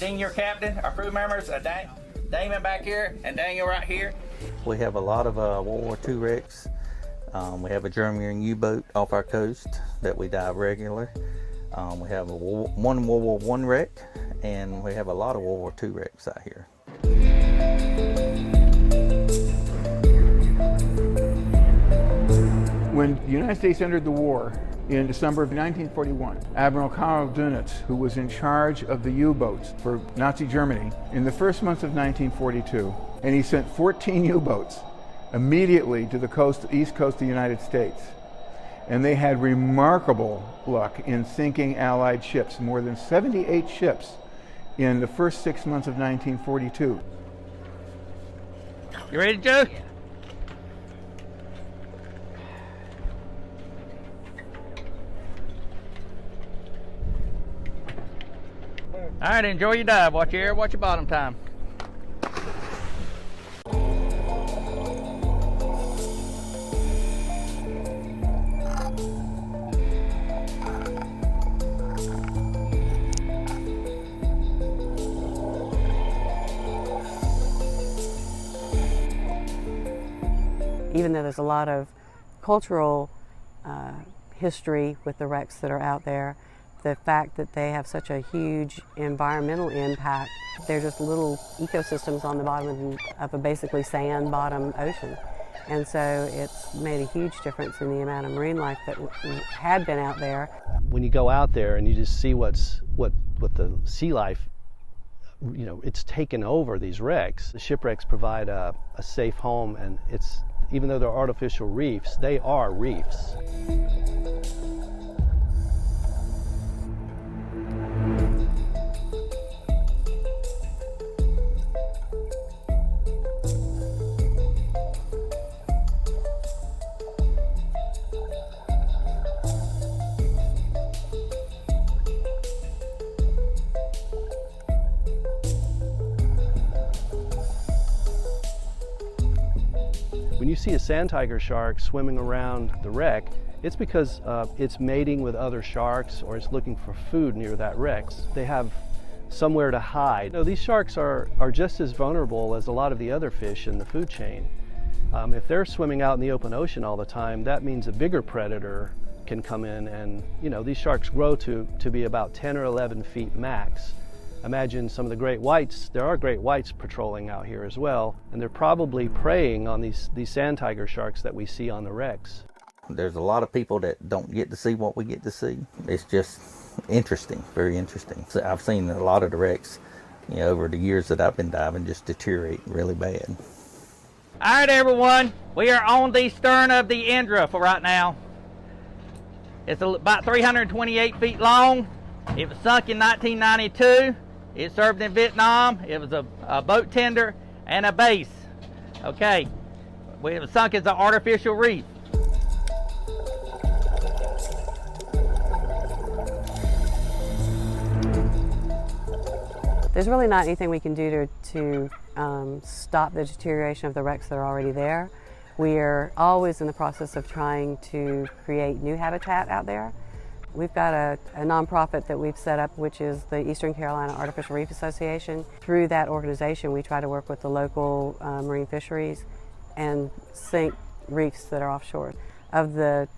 Dean, your captain, our crew members, Damon back here, and Daniel right here. We have a lot of World War II wrecks. We have a German U-boat off our coast that we dive regularly. We have one World War I wreck, and we have a lot of World War II wrecks out here. When the United States entered the war in December of 1941, Admiral Karl Dönitz, who was in charge of the U-boats for Nazi Germany, in the first months of 1942, and he sent 14 U-boats immediately to the east coast of the United States. And they had remarkable luck in sinking Allied ships, more than 78 ships in the first 6 months of 1942. You ready, Joe? All right, enjoy your dive. Watch your air, watch your bottom time. Even though there's a lot of cultural history with the wrecks that are out there, the fact that they have such a huge environmental impact, they're just little ecosystems on the bottom of a basically sand bottom ocean. And so it's made a huge difference in the amount of marine life that had been out there. When you go out there and you just see what the sea life, you know, it's taken over these wrecks. The shipwrecks provide a safe home, and even though they're artificial reefs, they are reefs. When you see a sand tiger shark swimming around the wreck, it's because it's mating with other sharks or it's looking for food near that wreck. They have somewhere to hide. You know, these sharks are just as vulnerable as a lot of the other fish in the food chain. If they're swimming out in the open ocean all the time, that means a bigger predator can come in, and you know, these sharks grow to be about 10 or 11 feet max. Imagine some of the great whites. There are great whites patrolling out here as well, and they're probably preying on these sand tiger sharks that we see on the wrecks. There's a lot of people that don't get to see what we get to see. It's just interesting, very interesting. So I've seen a lot of the wrecks, you know, over the years that I've been diving, just deteriorate really bad. All right, everyone, we are on the stern of the Indra for right now. It's about 328 feet long. It was sunk in 1992. It served in Vietnam. It was a boat tender and a base. Okay, it was sunk as an artificial reef. There's really not anything we can do to stop the deterioration of the wrecks that are already there. We are always in the process of trying to create new habitat out there. We've got a nonprofit that we've set up, which is the Eastern Carolina Artificial Reef Association. Through that organization, we try to work with the local marine fisheries and sink reefs that are offshore. Of the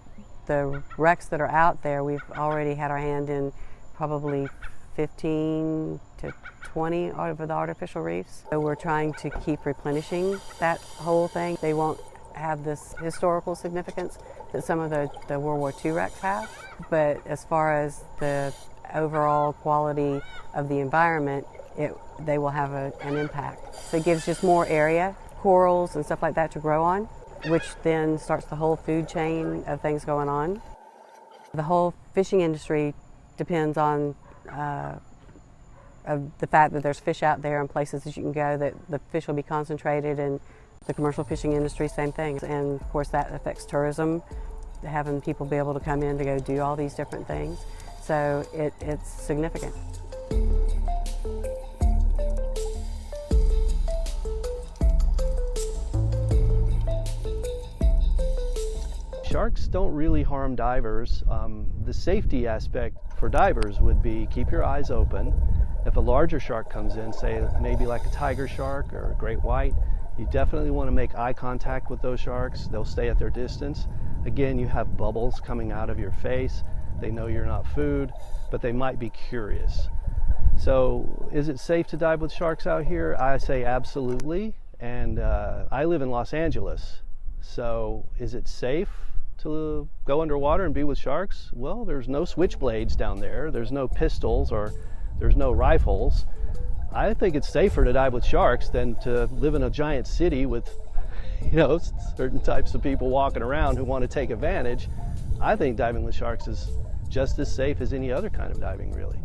wrecks that are out there, we've already had our hand in probably 15 to 20 of the artificial reefs. So we're trying to keep replenishing that whole thing. They won't have this historical significance that some of the World War II wrecks have, but as far as the overall quality of the environment, they will have an impact. So it gives just more area, corals and stuff like that to grow on, which then starts the whole food chain of things going on. The whole fishing industry depends on the fact that there's fish out there and places that you can go that the fish will be concentrated, and the commercial fishing industry, same thing. And of course that affects tourism, having people be able to come in to go do all these different things. So it's significant. Sharks don't really harm divers. The safety aspect for divers would be keep your eyes open If a larger shark comes in, say maybe like a tiger shark or a great white, you definitely want to make eye contact with those sharks. They'll stay at their distance. Again, you have bubbles coming out of your face. They know you're not food, but they might be curious. So is it safe to dive with sharks out here? I say absolutely. And I live in Los Angeles. So is it safe to go underwater and be with sharks? Well, there's no switchblades down there. There's no pistols or there's no rifles. I think it's safer to dive with sharks than to live in a giant city with, certain types of people walking around who want to take advantage. I think diving with sharks is just as safe as any other kind of diving, really.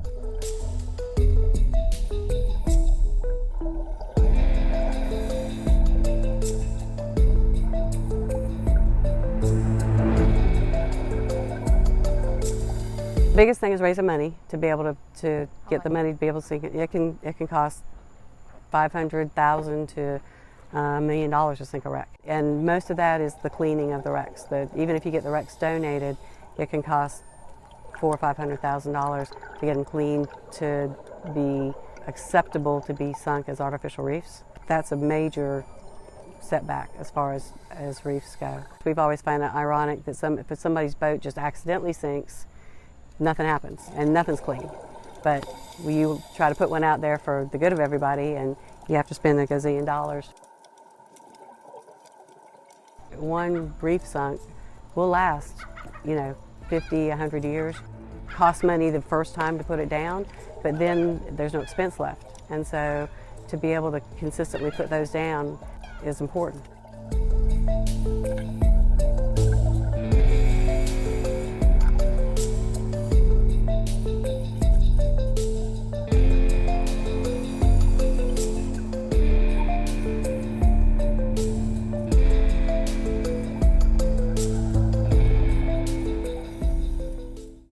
Biggest thing is raising money to be able to get the money to be able to sink it. It can cost $500,000 to $1 million to sink a wreck, and most of that is the cleaning of the wrecks. Even if you get the wrecks donated, it can cost $400,000 or $500,000 to get them cleaned to be acceptable to be sunk as artificial reefs. That's a major setback as far as reefs go. We've always found it ironic that if somebody's boat just accidentally sinks, nothing happens and nothing's clean. But you try to put one out there for the good of everybody and you have to spend a gazillion dollars. One reef sunk will last, 50, 100 years. Costs money the first time to put it down, but then there's no expense left. And so to be able to consistently put those down is important.